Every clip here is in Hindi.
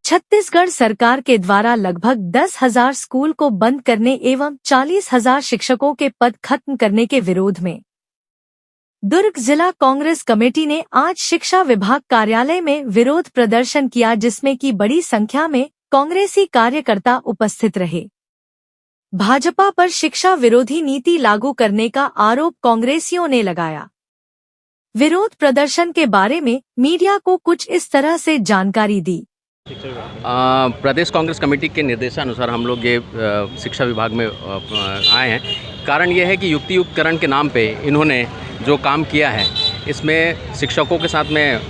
छत्तीसगढ़ सरकार के द्वारा लगभग 10,000 स्कूल को बंद करने एवं 40,000 शिक्षकों के पद खत्म करने के विरोध में दुर्ग जिला कांग्रेस कमेटी ने आज शिक्षा विभाग कार्यालय में विरोध प्रदर्शन किया, जिसमें की बड़ी संख्या में कांग्रेसी कार्यकर्ता उपस्थित रहे। भाजपा पर शिक्षा विरोधी नीति लागू करने का आरोप कांग्रेसियों ने लगाया। विरोध प्रदर्शन के बारे में मीडिया को कुछ इस तरह से जानकारी दी। प्रदेश कांग्रेस कमेटी के निर्देशानुसार हम लोग ये शिक्षा विभाग में आए हैं। कारण ये है कि युक्तियुक्तकरण के नाम पे इन्होंने जो काम किया है इसमें शिक्षकों के साथ में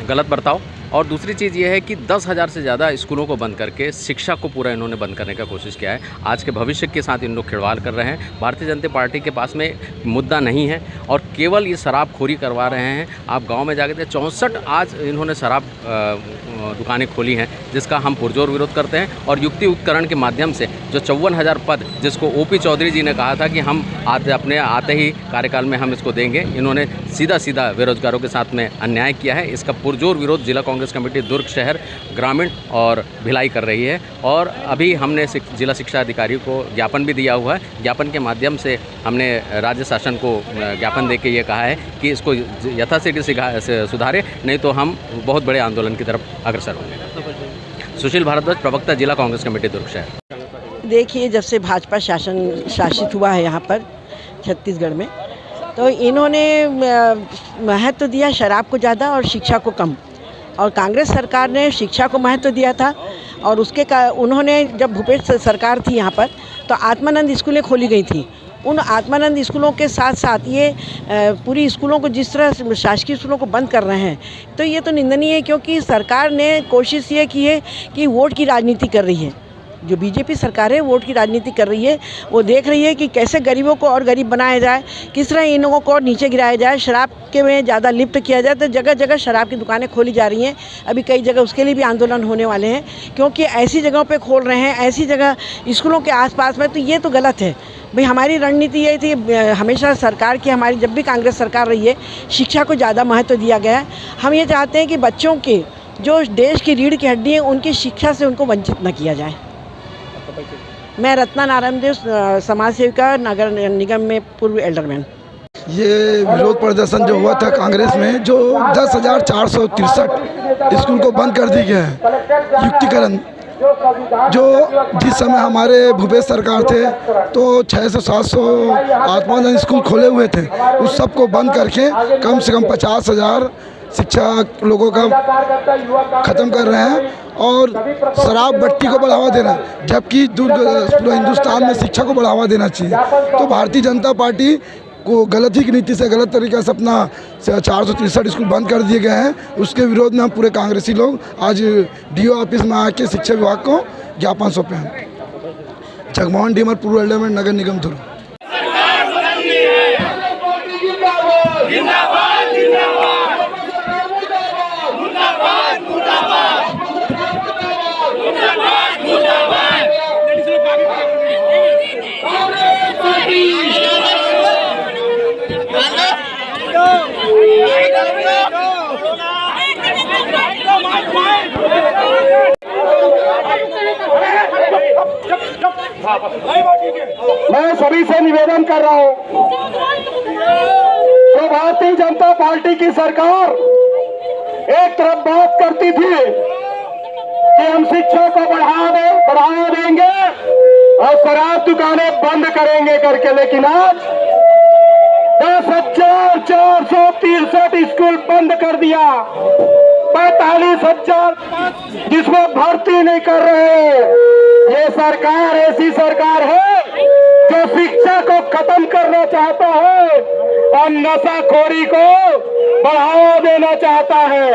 गलत बर्ताव, और दूसरी चीज़ ये है कि 10,000 से ज़्यादा स्कूलों को बंद करके शिक्षा को पूरा इन्होंने बंद करने का कोशिश किया है। आज के भविष्य के साथ इन लोग खिलवाड़ कर रहे हैं। भारतीय जनता पार्टी के पास में मुद्दा नहीं है और केवल ये शराबखोरी करवा रहे हैं। आप गांव में जाके 64 आज इन्होंने शराब दुकानें खोली हैं, जिसका हम पुरजोर विरोध करते हैं। और युक्ति उपकरण के माध्यम से जो 54,000 पद, जिसको ओपी चौधरी जी ने कहा था कि हम अपने आते ही कार्यकाल में हम इसको देंगे, इन्होंने सीधा सीधा बेरोजगारों के साथ में अन्याय किया है। इसका पुरजोर विरोध जिला कांग्रेस कमेटी दुर्ग शहर, ग्रामीण और भिलाई कर रही है। और अभी हमने जिला शिक्षा अधिकारी को ज्ञापन भी दिया हुआ है। ज्ञापन के माध्यम से हमने राज्य शासन को ज्ञापन देके ये कहा है कि इसको यथाशीघ्र सुधारे, नहीं तो हम बहुत बड़े आंदोलन की तरफ अग्रसर होंगे। सुशील भारद्वाज, प्रवक्ता, जिला कांग्रेस कमेटी दुर्ग शहर। देखिए, जब से भाजपा शासित हुआ है यहाँ पर छत्तीसगढ़ में, तो इन्होंने महत्व दिया शराब को ज़्यादा और शिक्षा को कम। और कांग्रेस सरकार ने शिक्षा को महत्व दिया था और उन्होंने जब भूपेश सरकार थी यहाँ पर, तो आत्मानंद स्कूलें खोली गई थी। उन आत्मानंद स्कूलों के साथ साथ ये पूरी स्कूलों को जिस तरह शासकीय स्कूलों को बंद कर रहे हैं, तो ये तो निंदनीय है। क्योंकि सरकार ने कोशिश ये की है कि वोट की राजनीति कर रही है। जो बीजेपी सरकार है वोट की राजनीति कर रही है। वो देख रही है कि कैसे गरीबों को और गरीब बनाया जाए, किस तरह इन लोगों को और नीचे गिराया जाए, शराब के में ज़्यादा लिप्त किया जाए। तो जगह जगह शराब की दुकानें खोली जा रही हैं। अभी कई जगह उसके लिए भी आंदोलन होने वाले हैं, क्योंकि ऐसी जगहों पे खोल रहे हैं, ऐसी जगह स्कूलों के आसपास में। तो ये तो गलत है भाई। हमारी रणनीति ये थी हमेशा सरकार की, हमारी जब भी कांग्रेस सरकार रही है, शिक्षा को ज़्यादा महत्व दिया गया है। हम ये चाहते हैं कि बच्चों के जो देश की रीढ़ की हड्डी है, उनकी शिक्षा से उनको वंचित न किया जाए। मैं रत्ना नारायण देव, समाज सेविका, नगर निगम में पूर्व एल्डरमैन। ये विरोध प्रदर्शन जो हुआ था कांग्रेस में, जो 10,463 स्कूल को बंद कर दी गया है युक्तिकरण, जो जिस समय हमारे भूपेश सरकार थे तो 600-700 आत्मानंद स्कूल खोले हुए थे। उस सब को बंद करके कम से कम 50,000 शिक्षा लोगों का ख़त्म कर रहे हैं और शराब बट्टी को बढ़ावा देना, जबकि पूरा हिंदुस्तान में शिक्षा को बढ़ावा देना चाहिए। तो भारतीय जनता पार्टी को गलत ही नीति से, गलत तरीके से अपना 463 स्कूल बंद कर दिए गए हैं। उसके विरोध में हम पूरे कांग्रेसी लोग आज डीओ ऑफिस में आके शिक्षा विभाग को ज्ञापन सौंपे हैं। जगमोहन डीमर, पूर्व एल्डरमैन, नगर निगम दुर्ग। मैं सभी से निवेदन कर रहा हूं, तो भारतीय जनता पार्टी की सरकार एक तरफ बात करती थी कि हम शिक्षा को बढ़ावा देंगे और शराब दुकानें बंद करेंगे करके, लेकिन आज 10,463 स्कूल बंद कर दिया। 45,000 जिसमें भर्ती नहीं कर रहे। ये सरकार ऐसी सरकार है जो शिक्षा को खत्म करना चाहता है और नशाखोरी को बढ़ावा देना चाहता है।